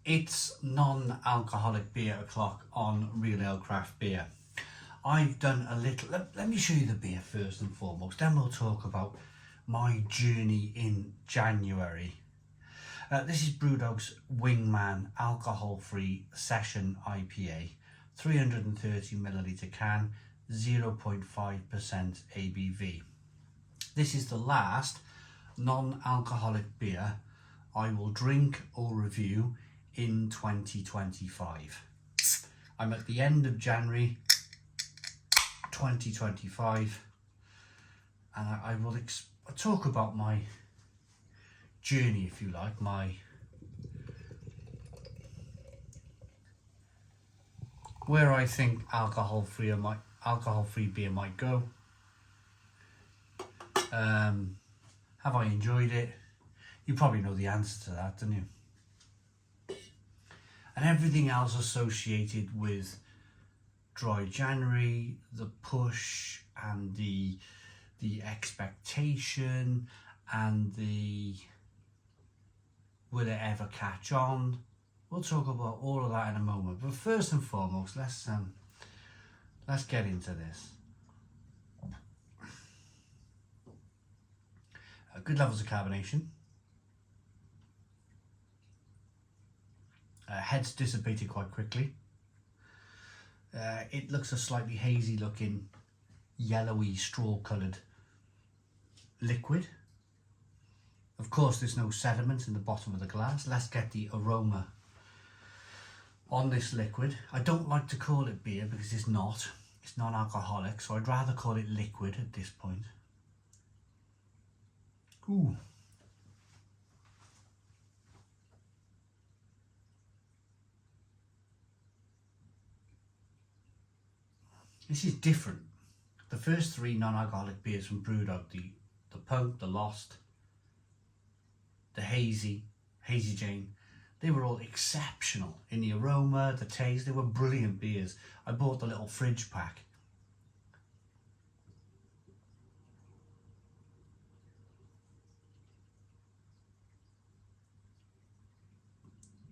It's non-alcoholic beer o'clock on Real Ale Craft Beer. I've done a little, let me show you the beer first and foremost, then we'll talk about my journey in January. This is Brewdog's Wingman alcohol-free session IPA, 330ml can, 0.5% ABV. This is the last non-alcoholic beer I will drink or review in 2025. I'm at the end of January 2025 and I will talk about my journey, if you like, where I think alcohol-free beer might go. Have I enjoyed it? You probably know the answer to that, don't you? And everything else associated with Dry January, the push and the expectation and the will it ever catch on. We'll talk about all of that in a moment, but first and foremost, let's get into this. Good levels of carbonation. Head's dissipated quite quickly. It looks a slightly hazy looking, yellowy, straw coloured liquid. Of course, there's no sediment in the bottom of the glass. Let's get the aroma on this liquid. I don't like to call it beer because it's not. It's non-alcoholic, so I'd rather call it liquid at this point. Ooh. This is different. The first three non-alcoholic beers from Brewdog, the Punk, the Lost, the Hazy Jane, they were all exceptional in the aroma, the taste. They were brilliant beers. I bought the little fridge pack.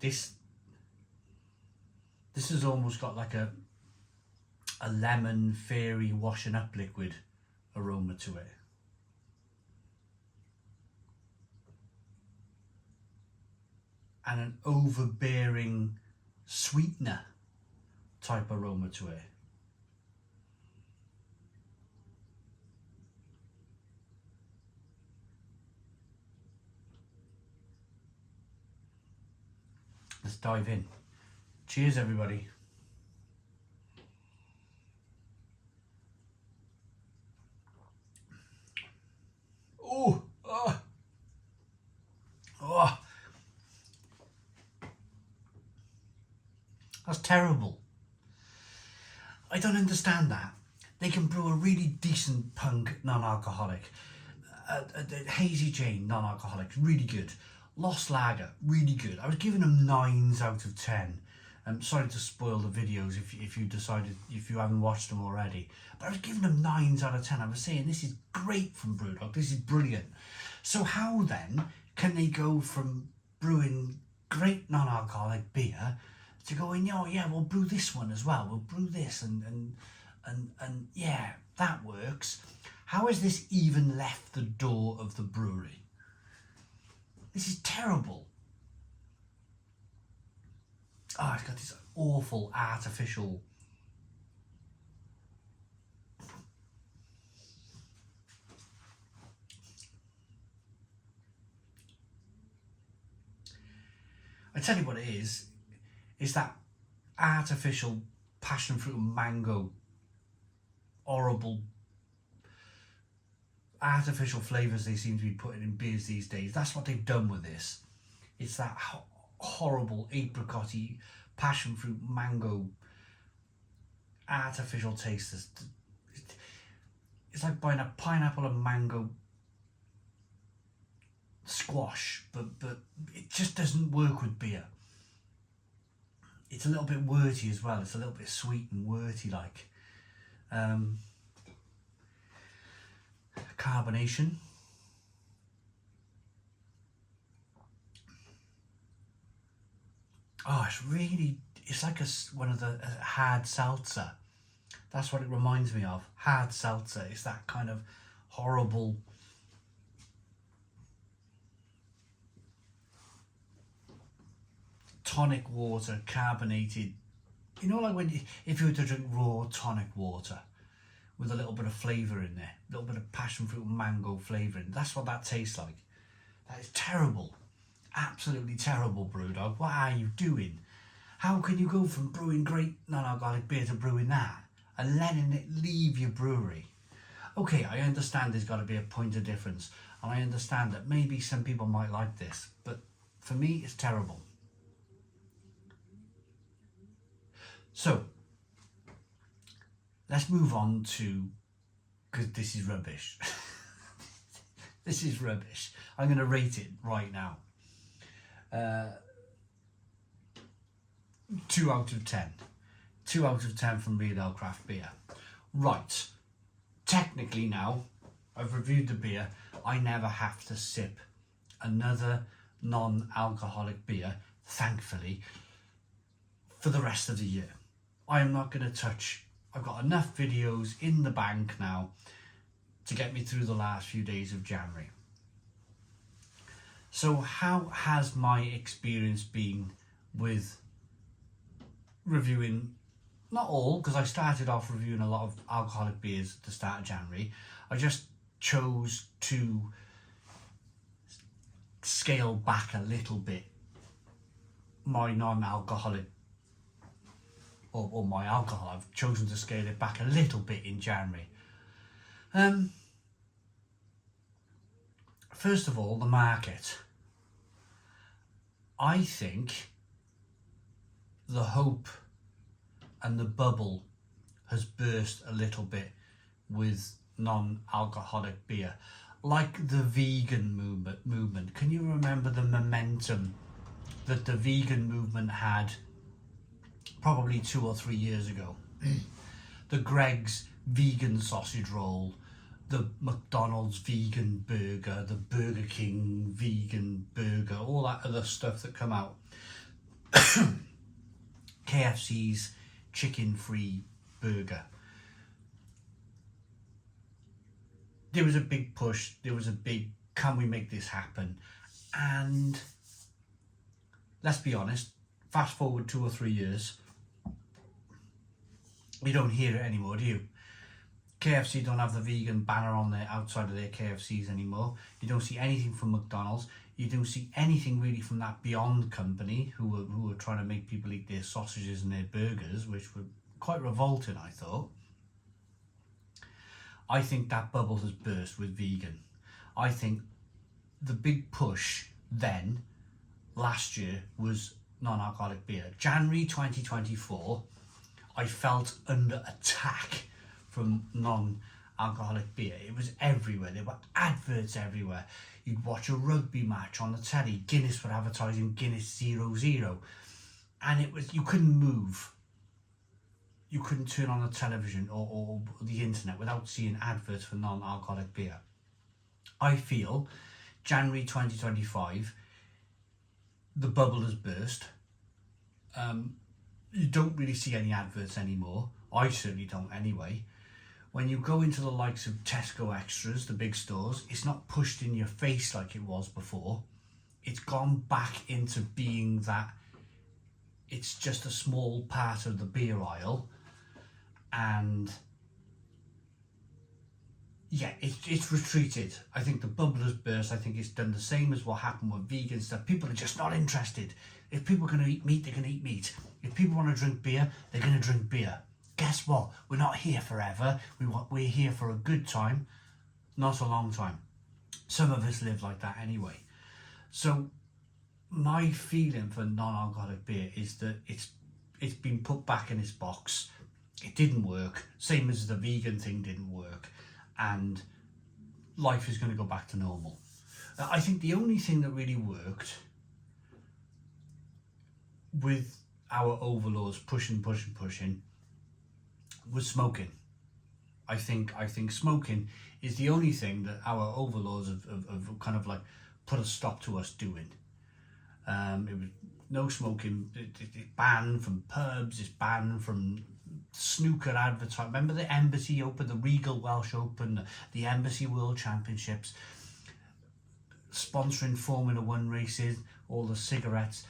This has almost got like a lemon fairy washing up liquid aroma to it. And an overbearing sweetener type aroma to it. Let's dive in. Cheers, everybody. Oh, oh, oh. That's terrible. I don't understand that. They can brew a really decent Punk non-alcoholic, Hazy Jane non-alcoholic, really good. Lost Lager, really good. I was giving them 9s out of 10. I'm sorry to spoil the videos if you haven't watched them already, but I was giving them 9s out of 10. I was saying this is great from Brewdog, this is brilliant. So how then can they go from brewing great non-alcoholic beer to going, oh yeah, we'll brew this one as well, we'll brew this and yeah, that works. How has this even left the door of the brewery? This is terrible. Oh, it's got this awful artificial. I tell you what it is that artificial passion fruit and mango, horrible artificial flavours they seem to be putting in beers these days. That's what they've done with this. It's that horrible apricot-y, passion fruit, mango, artificial taste. It's like buying a pineapple and mango squash, but it just doesn't work with beer. It's a little bit worty as well. It's a little bit sweet and worty like. Carbonation. Oh, it's like one of the hard seltzer. That's what it reminds me of. Hard seltzer. It's that kind of horrible tonic water, carbonated. You know, like if you were to drink raw tonic water with a little bit of flavour in there, a little bit of passion fruit mango flavouring. That's what that tastes like. That is terrible. Absolutely terrible, Brewdog. What are you doing? How can you go from brewing great non-alcoholic beer to brewing that and letting it leave your brewery? Okay, I understand there's got to be a point of difference, and I understand that maybe some people might like this, but for me, it's terrible. So, let's move on to, because this is rubbish. This is rubbish. I'm going to rate it right now. 2 out of 10. 2 out of 10 from Brewdog Craft Beer. Right. Technically now, I've reviewed the beer. I never have to sip another non-alcoholic beer, thankfully, for the rest of the year. I am not going to touch. I've got enough videos in the bank now to get me through the last few days of January. So how has my experience been with reviewing, not all, because I started off reviewing a lot of alcoholic beers at the start of January. I just chose to scale back a little bit my non-alcoholic or my alcohol. I've chosen to scale it back a little bit in January. First of all, the market. I think the hope and the bubble has burst a little bit with non-alcoholic beer, like the vegan movement. Can you remember the momentum that the vegan movement had probably 2 or 3 years ago? The Greg's vegan sausage roll, the McDonald's vegan burger, the Burger King vegan burger, all that other stuff that come out. KFC's chicken-free burger. There was a big push. There was a big, can we make this happen? And let's be honest, fast forward 2 or 3 years, you don't hear it anymore, do you? KFC don't have the vegan banner on there outside of their KFCs anymore. You don't see anything from McDonald's. You don't see anything really from that Beyond company who were trying to make people eat their sausages and their burgers, which were quite revolting, I thought. I think that bubble has burst with vegan. I think the big push then, last year, was non-alcoholic beer. January 2024, I felt under attack from non-alcoholic beer. It was everywhere. There were adverts everywhere. You'd watch a rugby match on the telly. Guinness were advertising Guinness 0.0, and it was, you couldn't move. You couldn't turn on the television or the internet without seeing adverts for non-alcoholic beer. I feel January 2025, the bubble has burst. You don't really see any adverts anymore. I certainly don't anyway. When you go into the likes of Tesco Extras, the big stores, it's not pushed in your face like it was before. It's gone back into being that it's just a small part of the beer aisle. And yeah, it's retreated. I think the bubble has burst. I think it's done the same as what happened with vegan stuff. People are just not interested. If people are going to eat meat, they're going to eat meat. If people want to drink beer, they're going to drink beer. Guess what? We're not here forever. We're here for a good time, not a long time. Some of us live like that anyway. So my feeling for non-alcoholic beer is that it's been put back in its box. It didn't work, same as the vegan thing didn't work, and life is going to go back to normal. I think the only thing that really worked with our overlords pushing was smoking. I think smoking is the only thing that our overlords have kind of like put a stop to us doing. It was no smoking. It's banned from pubs. It's banned from snooker advertising. Remember the Embassy Open, the Regal Welsh Open, the Embassy World Championships, sponsoring Formula One races, all the cigarettes,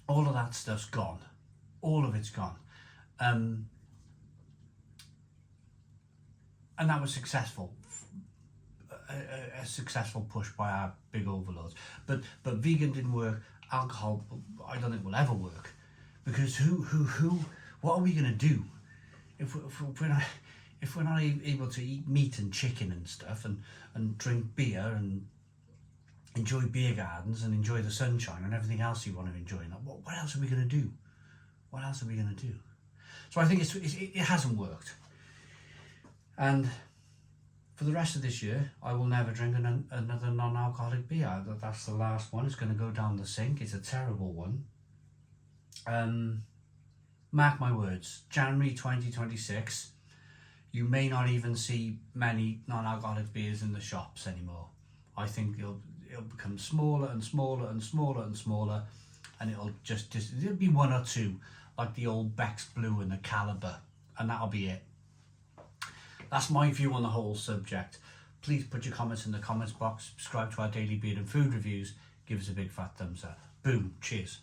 all of that stuff's gone. All of it's gone. And that was successful. A successful push by our big overlords. But vegan didn't work. Alcohol, I don't think will ever work, because what are we going to do if we're not able to eat meat and chicken and stuff, and drink beer and enjoy beer gardens and enjoy the sunshine and everything else you want to enjoy? What else are we going to do? What else are we going to do? So I think it hasn't worked. And for the rest of this year, I will never drink another non-alcoholic beer. That's the last one. It's going to go down the sink. It's a terrible one. Mark my words, January 2026, you may not even see many non-alcoholic beers in the shops anymore. I think it'll become smaller and smaller and smaller and smaller, and it'll there'll be one or two, like the old Beck's Blue and the Caliber, and that'll be it. That's my view on the whole subject. Please put your comments in the comments box, subscribe to our daily beer and food reviews, give us a big fat thumbs up. Boom, cheers.